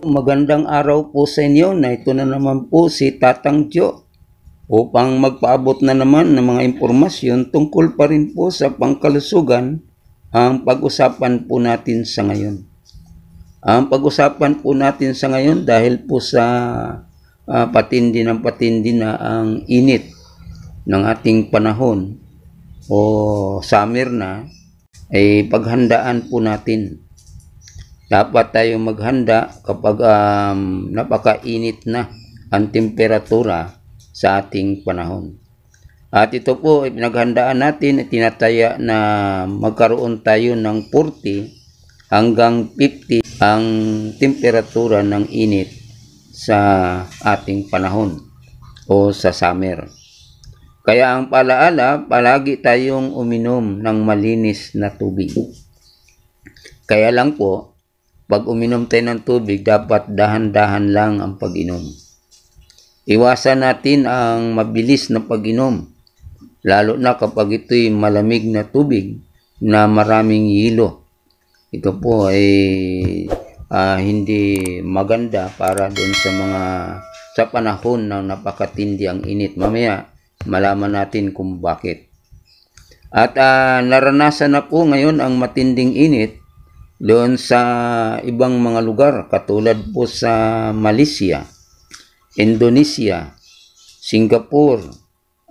Magandang araw po sa inyo na ito na naman po si Tatang Jo upang magpaabot na naman ng mga impormasyon tungkol pa rin po sa pangkalusugan ang pag-usapan po natin sa ngayon. Ang pag-usapan po natin sa ngayon dahil po sa patindi na ang init ng ating panahon o summer na, ay paghandaan po natin. Dapat tayo maghanda kapag napakainit na ang temperatura sa ating panahon. At ito po ay pinaghandaan natin, tinataya na magkaroon tayo ng 40 hanggang 50 ang temperatura ng init sa ating panahon o sa summer. Kaya ang paalaala, palagi tayong uminom ng malinis na tubig. Kaya lang po, pag uminom tayo ng tubig, dapat dahan-dahan lang ang pag-inom. Iwasan natin ang mabilis na pag-inom, lalo na kapag ito'y malamig na tubig na maraming hilo. Ito po ay hindi maganda para doon sa panahon na napakatindi ang init. Mamaya, malaman natin kung bakit. At naranasan na po ngayon ang matinding init doon sa ibang mga lugar, katulad po sa Malaysia, Indonesia, Singapore,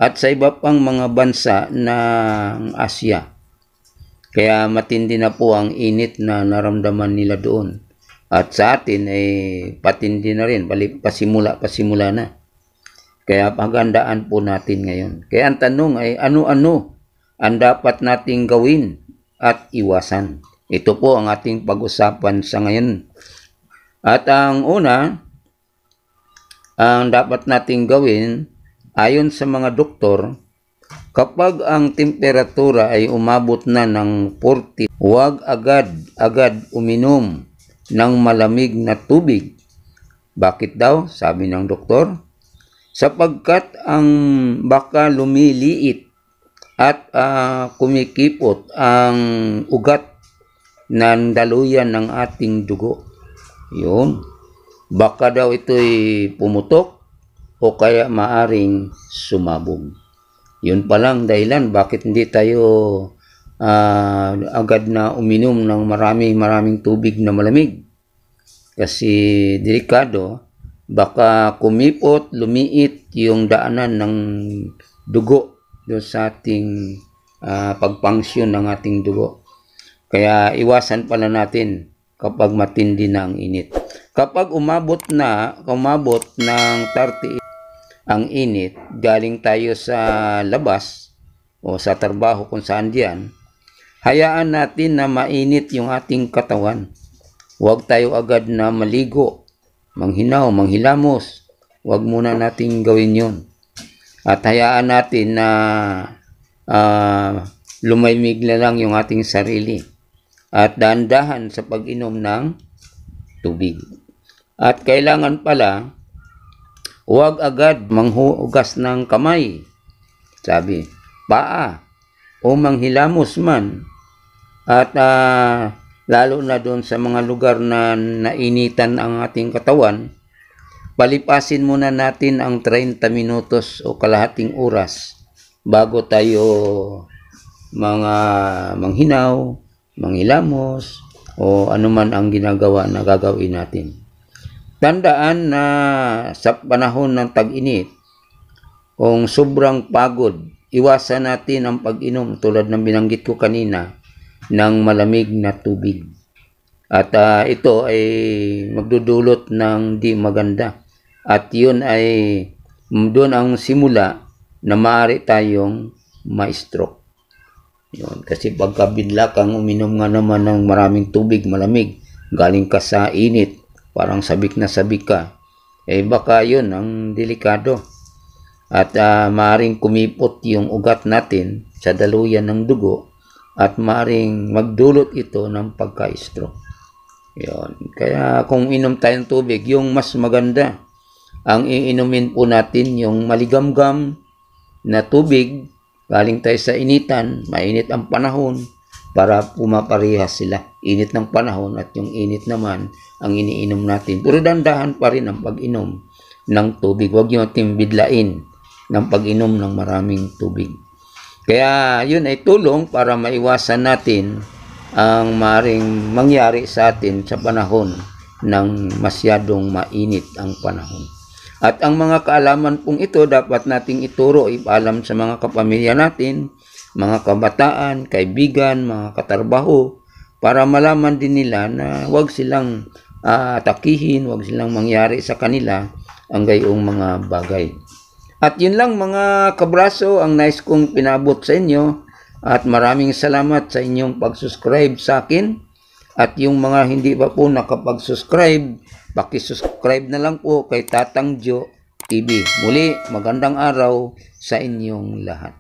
at sa iba pang mga bansa ng Asia. Kaya matindi na po ang init na naramdaman nila doon. At sa atin ay patindi na rin, pasimula na. Kaya paghandaan po natin ngayon. Kaya ang tanong ay ano-ano ang dapat nating gawin at iwasan. Ito po ang ating pag-usapan sa ngayon. At ang una, ang dapat nating gawin, ayon sa mga doktor, kapag ang temperatura ay umabot na ng 40, huwag agad uminom ng malamig na tubig. Bakit daw? Sabi ng doktor, sapagkat ang baka lumiliit at kumikipot ang ugat ng daluyan ng ating dugo. Yun. Baka daw ito'y pumutok o kaya maaring sumabog. Yun palang dahilan bakit hindi tayo agad na uminom ng maraming tubig na malamig. Kasi delikado, baka kumipot, lumiit yung daanan ng dugo doon sa ating pagpangsyon ng ating dugo. Kaya iwasan pala natin kapag matindi na ang init. Kapag umabot ng 30 ang init, galing tayo sa labas o sa trabaho kung saan diyan, hayaan natin na mainit yung ating katawan. Huwag tayo agad na maligo, manghinaw, manghilamos. Huwag muna nating gawin yun. At hayaan natin na lumaymig na lang yung ating sarili. At dahan-dahan sa pag-inom ng tubig. At kailangan pala, huwag agad manghugas ng kamay. Sabi, paa, o manghilamos man. At lalo na doon sa mga lugar na nainitan ang ating katawan, palipasin muna natin ang 30 minutos o kalahating oras bago tayo manghinaw, manghilamos, o anuman ang ginagawa na gagawin natin. Tandaan na sa panahon ng tag-init, kung sobrang pagod, iwasan natin ang pag-inom tulad ng binanggit ko kanina ng malamig na tubig. At ito ay magdudulot ng di maganda. At yun ay doon ang simula na maaari tayong ma-stroke. Yun, kasi pagka bigla kang uminom nga naman ng maraming tubig, malamig, galing ka sa init, parang sabik na sabik ka, baka yun ang delikado. At maaring kumipot yung ugat natin sa daluyan ng dugo at maaring magdulot ito ng pagka-stroke. Yun. Kaya kung inom tayong tubig, yung mas maganda, ang iinumin po natin yung maligamgam na tubig. Galing tayo sa initan, mainit ang panahon, para pumaparehas sila. Init ng panahon at yung init naman ang iniinom natin. Pero dandahan pa rin ang pag-inom ng tubig. Huwag nyo natin bidlain ng pag-inom ng maraming tubig. Kaya yun ay tulong para maiwasan natin ang maring mangyari sa atin sa panahon ng masyadong mainit ang panahon. At ang mga kaalaman pong ito dapat nating ituro, ipaalam sa mga kapamilya natin, mga kabataan, kaibigan, mga katrabaho, para malaman din nila na huwag silang atakihin, huwag silang mangyari sa kanila ang gayong mga bagay. At yun lang mga kabraso ang nais kong pinabot sa inyo at maraming salamat sa inyong pag-subscribe sa akin. At yung mga hindi pa po nakapag-subscribe, paki-subscribe na lang po kay Tatang Jo TV. Muli, magandang araw sa inyong lahat.